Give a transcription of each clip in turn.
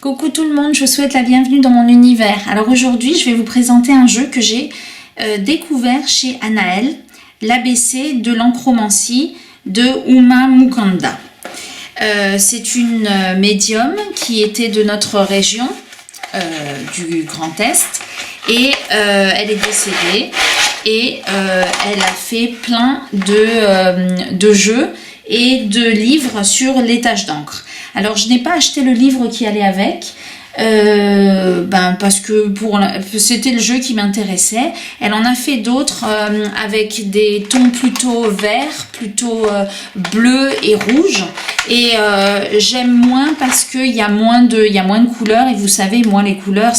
Coucou tout le monde, je vous souhaite la bienvenue dans mon univers. Alors aujourd'hui, je vais vous présenter un jeu que j'ai découvert chez Anaël, l'ABC de l'encromancie de Uma Mukanda. C'est une médium qui était de notre région, du Grand Est, et elle est décédée et elle a fait plein de jeux et de livres sur les taches d'encre. Alors je n'ai pas acheté le livre qui allait avec, parce que c'était le jeu qui m'intéressait. Elle en a fait d'autres avec des tons plutôt verts, plutôt bleus et rouges. Et j'aime moins parce qu'il y a moins de couleurs. Et vous savez, moi les couleurs,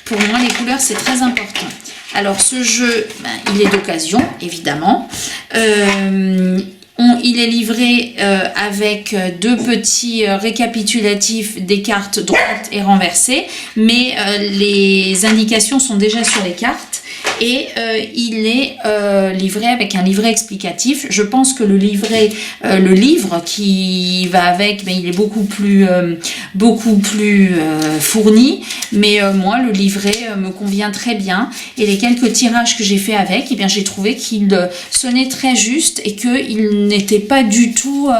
pour moi les couleurs c'est très important. Alors ce jeu, il est d'occasion évidemment. Il est livré avec deux petits récapitulatifs des cartes droites et renversées, mais les indications sont déjà sur les cartes et il est livré avec un livret explicatif. Je pense que le livre qui va avec, il est beaucoup plus fourni, mais moi le livret me convient très bien et les quelques tirages que j'ai fait avec, j'ai trouvé qu'il sonnait très juste et qu'il n'était pas du tout,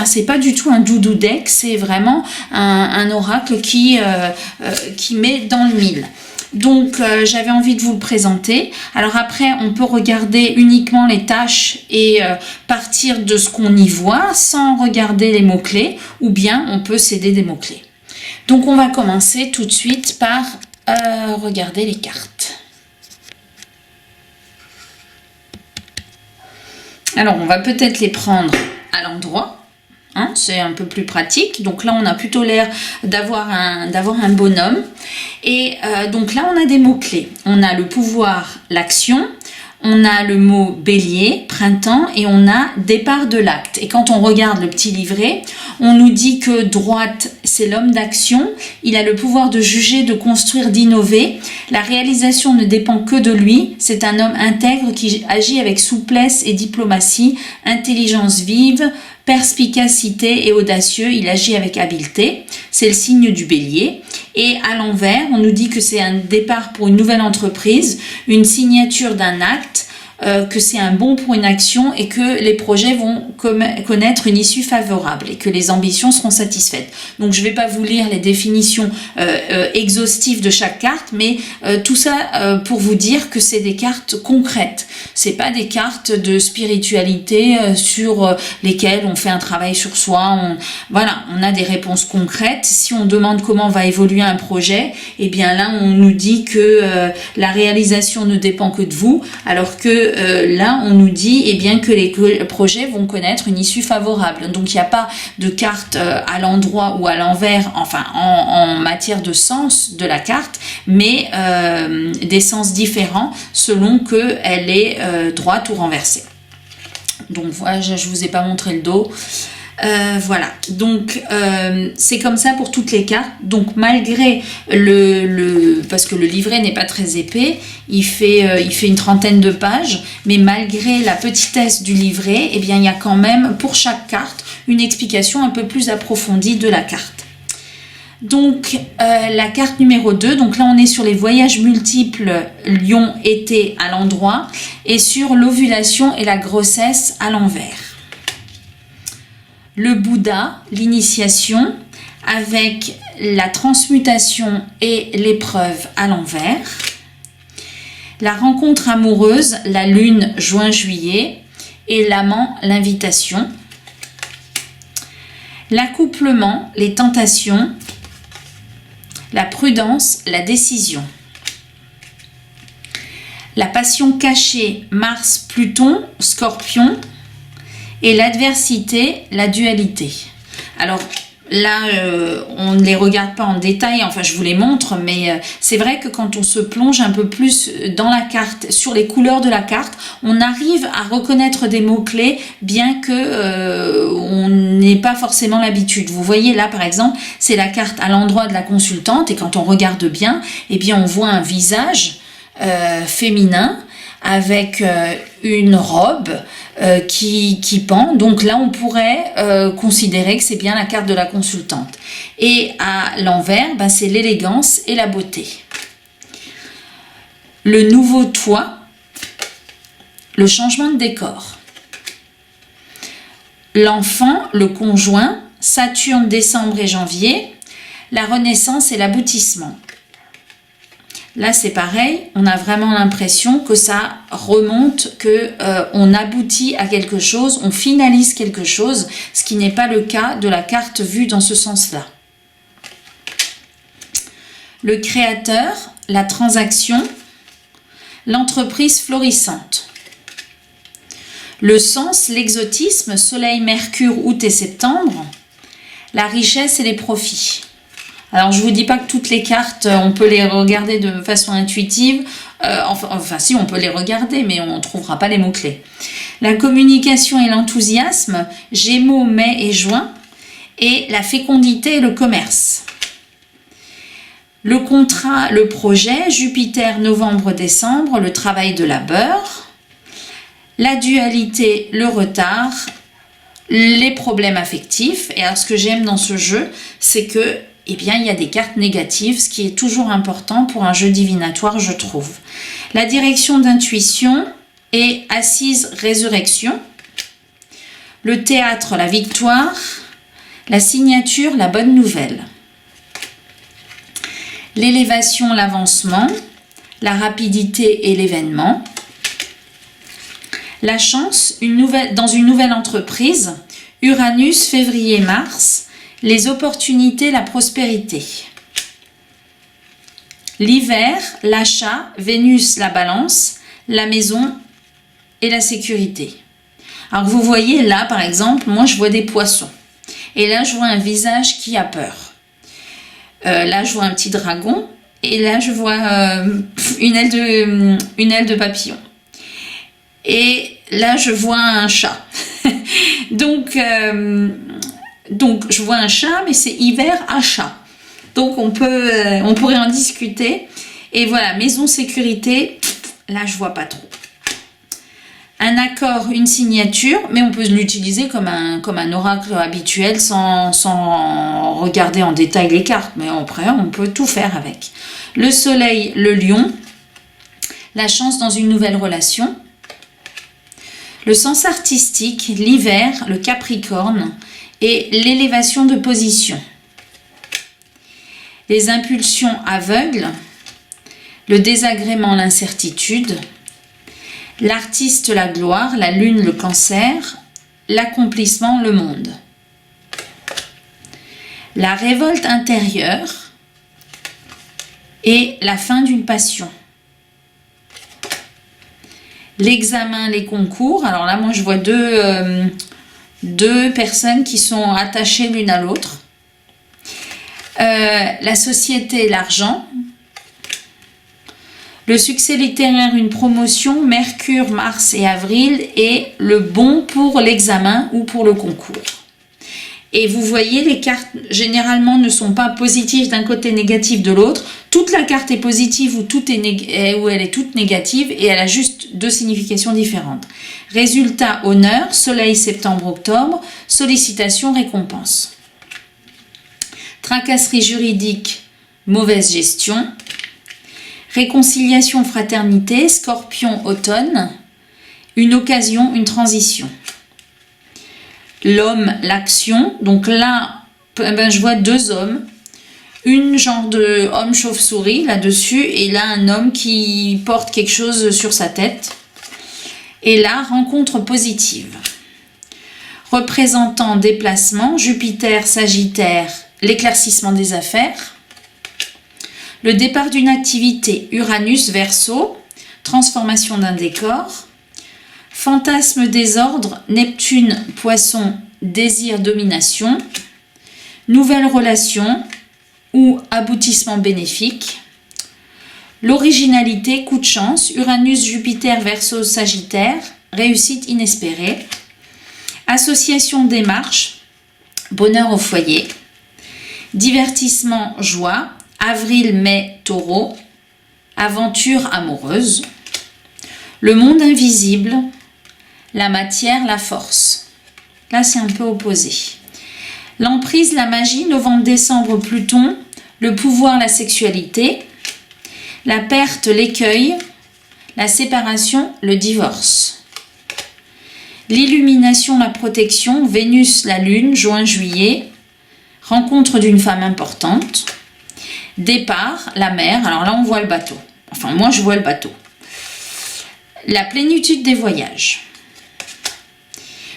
c'est pas du tout un doudou deck, c'est vraiment un oracle qui met dans le mille. Donc j'avais envie de vous le présenter. Alors après on peut regarder uniquement les tâches et partir de ce qu'on y voit sans regarder les mots-clés, ou bien on peut s'aider des mots-clés. Donc on va commencer tout de suite par regarder les cartes. Alors on va peut-être les prendre à l'endroit. C'est un peu plus pratique. Donc là on a plutôt l'air d'avoir un bonhomme et donc là on a des mots clés. On a le pouvoir, l'action, on a le mot bélier, printemps, et on a départ de l'acte. Et quand on regarde le petit livret, on nous dit que droite, c'est l'homme d'action. Il a le pouvoir de juger, de construire, d'innover. La réalisation ne dépend que de lui. C'est un homme intègre qui agit avec souplesse et diplomatie, intelligence vive, perspicacité et audacieux. Il agit avec habileté. C'est le signe du bélier. Et à l'envers, on nous dit que c'est un départ pour une nouvelle entreprise, une signature d'un acte, que c'est un bon pour une action et que les projets vont connaître une issue favorable et que les ambitions seront satisfaites. Donc je ne vais pas vous lire les définitions exhaustives de chaque carte, mais tout ça pour vous dire que c'est des cartes concrètes. C'est pas des cartes de spiritualité sur lesquelles on fait un travail sur soi. On a des réponses concrètes. Si on demande comment va évoluer un projet, là on nous dit que la réalisation ne dépend que de vous, alors que là on nous dit que les projets vont connaître une issue favorable. Donc il n'y a pas de carte à l'endroit ou à l'envers, en matière de sens de la carte, mais des sens différents selon qu'elle est droite ou renversée. Donc voilà, je ne vous ai pas montré le dos. Voilà, donc c'est comme ça pour toutes les cartes. Donc malgré parce que le livret n'est pas très épais, il fait une trentaine de pages, mais malgré la petitesse du livret, il y a quand même pour chaque carte une explication un peu plus approfondie de la carte. Donc la carte numéro 2, donc là on est sur les voyages multiples lion-été à l'endroit et sur l'ovulation et la grossesse à l'envers. Le Bouddha, l'initiation, avec la transmutation et l'épreuve à l'envers. La rencontre amoureuse, la lune, juin-juillet. Et l'amant, l'invitation. L'accouplement, les tentations. La prudence, la décision. La passion cachée, Mars, Pluton, Scorpion. Et l'adversité, la dualité. Alors là, on ne les regarde pas en détail, je vous les montre, mais c'est vrai que quand on se plonge un peu plus dans la carte, sur les couleurs de la carte, on arrive à reconnaître des mots-clés, bien que on n'ait pas forcément l'habitude. Vous voyez là, par exemple, c'est la carte à l'endroit de la consultante, et quand on regarde bien, on voit un visage féminin, avec une robe qui pend. Donc là, on pourrait considérer que c'est bien la carte de la consultante. Et à l'envers, ben, c'est l'élégance et la beauté. Le nouveau toit, le changement de décor. L'enfant, le conjoint, Saturne, décembre et janvier, la renaissance et l'aboutissement. Là, c'est pareil, on a vraiment l'impression que ça remonte, qu'on aboutit à quelque chose, on finalise quelque chose, ce qui n'est pas le cas de la carte vue dans ce sens-là. Le créateur, la transaction, l'entreprise florissante. Le sens, l'exotisme, soleil, mercure, août et septembre, la richesse et les profits. Alors, je ne vous dis pas que toutes les cartes, on peut les regarder de façon intuitive. Enfin, si, on peut les regarder, mais on ne trouvera pas les mots-clés. La communication et l'enthousiasme, Gémeaux, mai et juin. Et la fécondité et le commerce. Le contrat, le projet, Jupiter, novembre, décembre, le travail de labeur. La dualité, le retard, les problèmes affectifs. Et alors, ce que j'aime dans ce jeu, c'est que eh bien, il y a des cartes négatives, ce qui est toujours important pour un jeu divinatoire, je trouve. La direction d'intuition est assise résurrection. Le théâtre, la victoire. La signature, la bonne nouvelle. L'élévation, l'avancement. La rapidité et l'événement. La chance, dans une nouvelle entreprise. Uranus, février-mars. Les opportunités, la prospérité. L'hiver, l'achat, Vénus, la balance, la maison et la sécurité. Alors vous voyez là, par exemple, moi je vois des poissons. Et là, je vois un visage qui a peur. Là, je vois un petit dragon. Et là, je vois une aile de papillon. Et là, je vois un chat. Donc, je vois un chat, mais c'est hiver à chat. Donc, on pourrait en discuter. Et voilà, maison sécurité, là, je vois pas trop. Un accord, une signature, mais on peut l'utiliser comme un oracle habituel sans regarder en détail les cartes. Mais après, on peut tout faire avec. Le soleil, le lion. La chance dans une nouvelle relation. Le sens artistique, l'hiver, le capricorne. Et l'élévation de position. Les impulsions aveugles, le désagrément, l'incertitude, l'artiste, la gloire, la lune, le cancer, l'accomplissement, le monde. La révolte intérieure et la fin d'une passion. L'examen, les concours. Alors là, moi, je vois deux personnes qui sont attachées l'une à l'autre. La société, l'argent. Le succès littéraire, une promotion, Mercure, Mars et Avril, et le bon pour l'examen ou pour le concours. Et vous voyez, les cartes généralement ne sont pas positives d'un côté, négatif de l'autre. Toute la carte est positive ou elle est toute négative et elle a juste deux significations différentes. Résultat, honneur, soleil, septembre, octobre, sollicitation, récompense. Tracasserie juridique, mauvaise gestion. Réconciliation, fraternité, scorpion, automne. Une occasion, une transition. L'homme, l'action. Donc là, je vois deux hommes. Une genre de homme chauve-souris là-dessus. Et là, un homme qui porte quelque chose sur sa tête. Et là, rencontre positive. Représentant, déplacement, Jupiter, Sagittaire, l'éclaircissement des affaires. Le départ d'une activité, Uranus, Verseau, transformation d'un décor. Fantasme, désordre, Neptune, Poisson, désir, domination. Nouvelle relation ou aboutissement bénéfique. L'originalité, coup de chance, Uranus, Jupiter, Verseau, Sagittaire, réussite inespérée. Association, démarche, bonheur au foyer. Divertissement, joie, Avril, mai, Taureau. Aventure amoureuse. Le monde invisible, la matière, la force. Là, c'est un peu opposé. L'emprise, la magie, novembre-décembre, Pluton, le pouvoir, la sexualité, la perte, l'écueil, la séparation, le divorce. L'illumination, la protection, Vénus, la lune, juin-juillet, rencontre d'une femme importante, départ, la mer, alors là on voit le bateau, enfin moi je vois le bateau. La plénitude des voyages.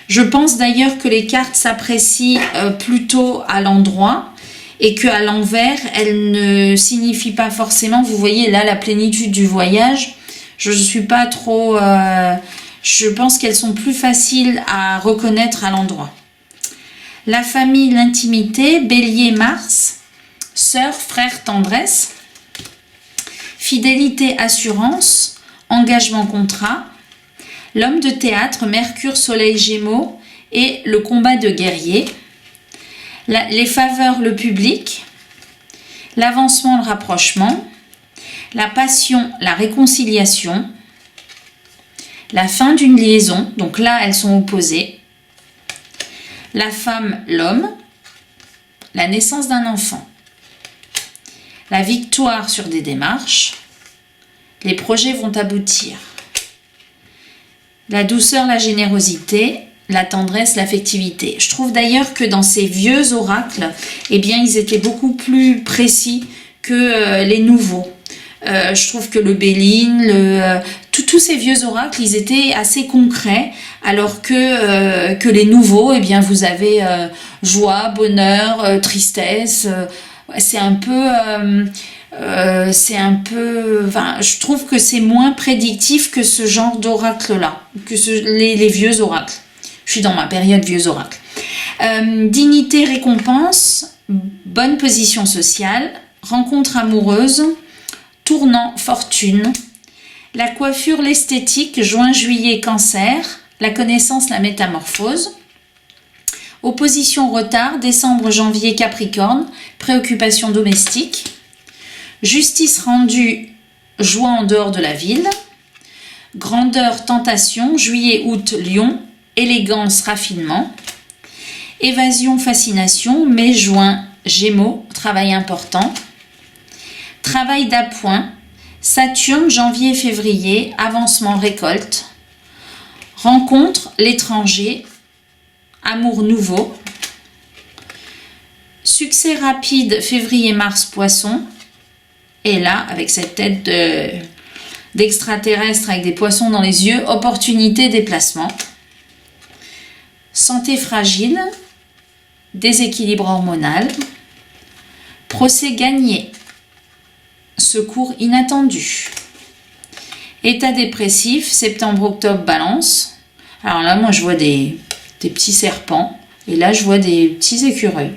Je pense d'ailleurs que les cartes s'apprécient plutôt à l'endroit et qu'à l'envers, elles ne signifient pas forcément, vous voyez là la plénitude du voyage, je ne suis pas trop... je pense qu'elles sont plus faciles à reconnaître à l'endroit. La famille, l'intimité, Bélier, Mars, sœur, frère, tendresse, fidélité, assurance, engagement, contrat, l'homme de théâtre, Mercure, Soleil, Gémeaux et le combat de guerrier, les faveurs, le public, l'avancement, le rapprochement, la passion, la réconciliation, la fin d'une liaison, donc là elles sont opposées, la femme, l'homme, la naissance d'un enfant, la victoire sur des démarches, les projets vont aboutir, la douceur, la générosité, la tendresse, l'affectivité. Je trouve d'ailleurs que dans ces vieux oracles, eh bien, ils étaient beaucoup plus précis que les nouveaux. Je trouve que le Béline, tous ces vieux oracles, ils étaient assez concrets, alors que les nouveaux, eh bien, vous avez joie, bonheur, tristesse. C'est un peu... enfin, je trouve que c'est moins prédictif que ce genre d'oracle-là, que les vieux oracles. Je suis dans ma période vieux oracles. Dignité, récompense, bonne position sociale, rencontre amoureuse, tournant, fortune, la coiffure, l'esthétique, juin, juillet, cancer, la connaissance, la métamorphose, opposition, retard, décembre, janvier, capricorne, préoccupation domestique, justice rendue, joie en dehors de la ville, grandeur, tentation, juillet, août, lion, élégance, raffinement, évasion, fascination, mai, juin, gémeaux, travail important, travail d'appoint, Saturne, janvier, février, avancement, récolte, rencontre, l'étranger, amour nouveau, succès rapide, février, mars, poisson, et là, avec cette tête d'extraterrestre avec des poissons dans les yeux, opportunité, déplacement, santé fragile, déséquilibre hormonal, procès gagné, secours inattendu, état dépressif, septembre-octobre, balance. Alors là, moi, je vois des petits serpents, et là, je vois des petits écureuils.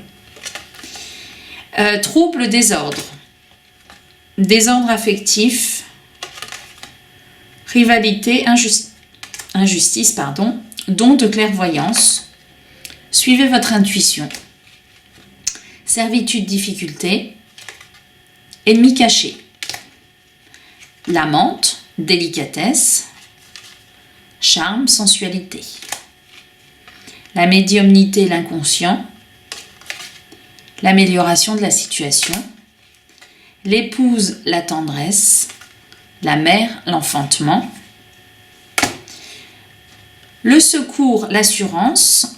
Trouble, désordre. Désordre affectif, rivalité, injustice, don de clairvoyance, suivez votre intuition, servitude, difficulté, ennemi caché, la menthe, délicatesse, charme, sensualité, la médiumnité, l'inconscient, l'amélioration de la situation, l'épouse, la tendresse, la mère, l'enfantement, le secours, l'assurance,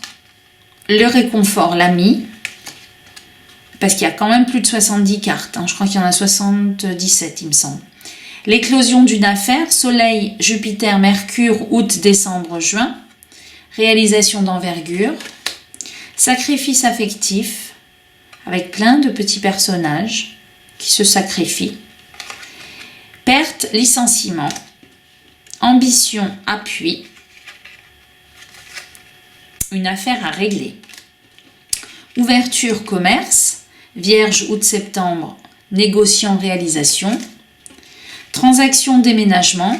le réconfort, l'ami, parce qu'il y a quand même plus de 70 cartes, je crois qu'il y en a 77 il me semble. L'éclosion d'une affaire, soleil, Jupiter, Mercure, août, décembre, juin, réalisation d'envergure, sacrifice affectif, avec plein de petits personnages qui se sacrifient, perte, licenciement, ambition, appui, une affaire à régler, ouverture, commerce, Vierge, août-septembre, négociant, réalisation, transaction, déménagement,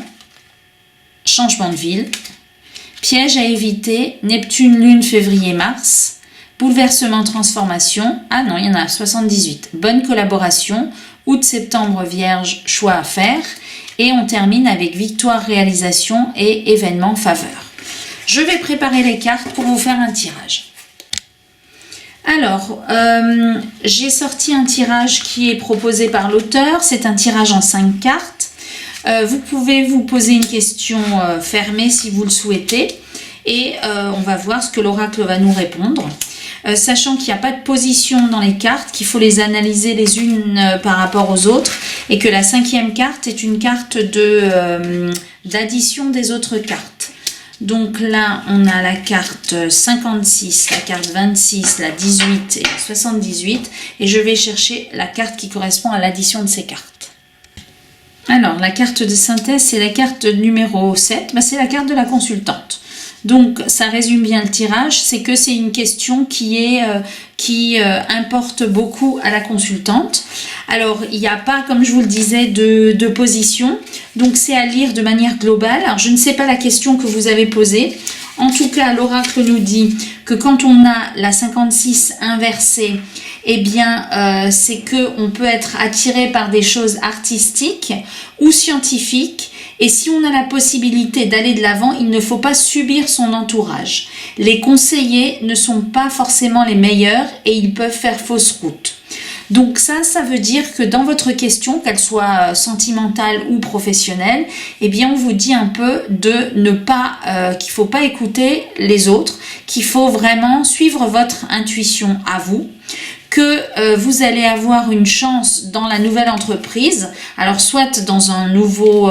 changement de ville, piège à éviter, Neptune, Lune, février, mars, bouleversement, transformation, ah non, il y en a 78, bonne collaboration, août-septembre, Vierge, choix à faire, Et on termine avec victoire, réalisation et événement, faveur. Je vais préparer les cartes pour vous faire un tirage. Alors, j'ai sorti un tirage qui est proposé par l'auteur. C'est un tirage en 5 cartes. Vous pouvez vous poser une question fermée si vous le souhaitez. Et on va voir ce que l'oracle va nous répondre. Sachant qu'il n'y a pas de position dans les cartes, qu'il faut les analyser les unes par rapport aux autres. Et que la 5e carte est une carte d'addition des autres cartes. Donc là, on a la carte 56, la carte 26, la 18 et la 78. Et je vais chercher la carte qui correspond à l'addition de ces cartes. Alors, la carte de synthèse, c'est la carte numéro 7. C'est la carte de la consultante. Donc, ça résume bien le tirage. C'est que c'est une question qui importe beaucoup à la consultante. Alors, il n'y a pas, comme je vous le disais, de position. Donc, c'est à lire de manière globale. Alors, je ne sais pas la question que vous avez posée. En tout cas, l'oracle nous dit que quand on a la 56 inversée, eh bien, c'est qu'on peut être attiré par des choses artistiques ou scientifiques. Et si on a la possibilité d'aller de l'avant, il ne faut pas subir son entourage. Les conseillers ne sont pas forcément les meilleurs et ils peuvent faire fausse route. Donc ça veut dire que dans votre question, qu'elle soit sentimentale ou professionnelle, eh bien on vous dit un peu de ne pas, qu'il ne faut pas écouter les autres, qu'il faut vraiment suivre votre intuition à vous, que vous allez avoir une chance dans la nouvelle entreprise, alors soit dans un nouveau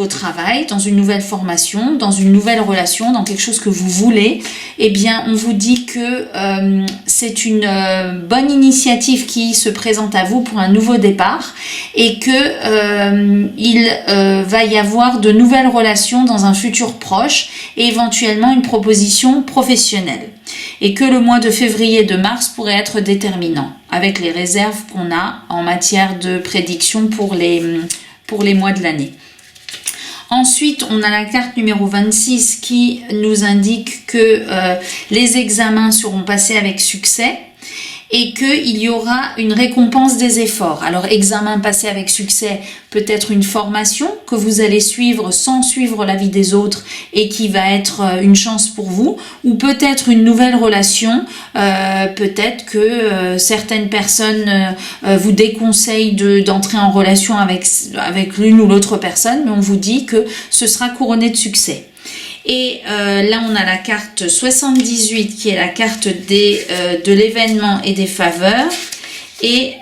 travail, dans une nouvelle formation, dans une nouvelle relation, dans quelque chose que vous voulez, eh bien on vous dit que c'est une bonne initiative qui se présente à vous pour un nouveau départ et que il va y avoir de nouvelles relations dans un futur proche et éventuellement une proposition professionnelle. Et que le mois de février et de mars pourrait être déterminant avec les réserves qu'on a en matière de prédiction pour les mois de l'année. Ensuite, on a la carte numéro 26 qui nous indique que les examens seront passés avec succès et qu'il y aura une récompense des efforts. Alors, examen passé avec succès, peut-être une formation que vous allez suivre sans suivre l'avis des autres et qui va être une chance pour vous, ou peut-être une nouvelle relation, peut-être que certaines personnes vous déconseillent d'entrer en relation avec l'une ou l'autre personne, mais on vous dit que ce sera couronné de succès. Et là, on a la carte 78 qui est la carte de l'événement et des faveurs. Et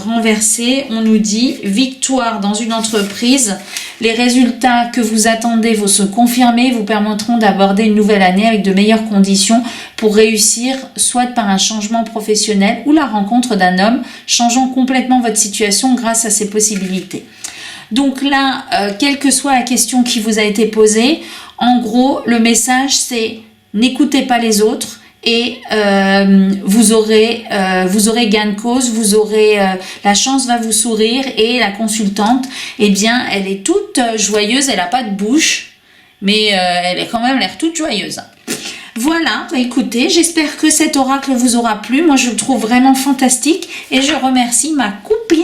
renversée, on nous dit victoire dans une entreprise. Les résultats que vous attendez vont se confirmer, vous permettront d'aborder une nouvelle année avec de meilleures conditions pour réussir, soit par un changement professionnel ou la rencontre d'un homme changeant complètement votre situation grâce à ces possibilités. Donc là, quelle que soit la question qui vous a été posée, en gros, le message c'est n'écoutez pas les autres et vous aurez gain de cause, vous aurez la chance va vous sourire et la consultante, eh bien, elle est toute joyeuse, elle n'a pas de bouche, mais elle est quand même l'air toute joyeuse. Voilà, écoutez, j'espère que cet oracle vous aura plu. Moi, je le trouve vraiment fantastique et je remercie ma copine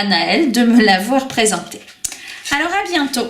Anaëlle de me l'avoir présenté. Alors, à bientôt.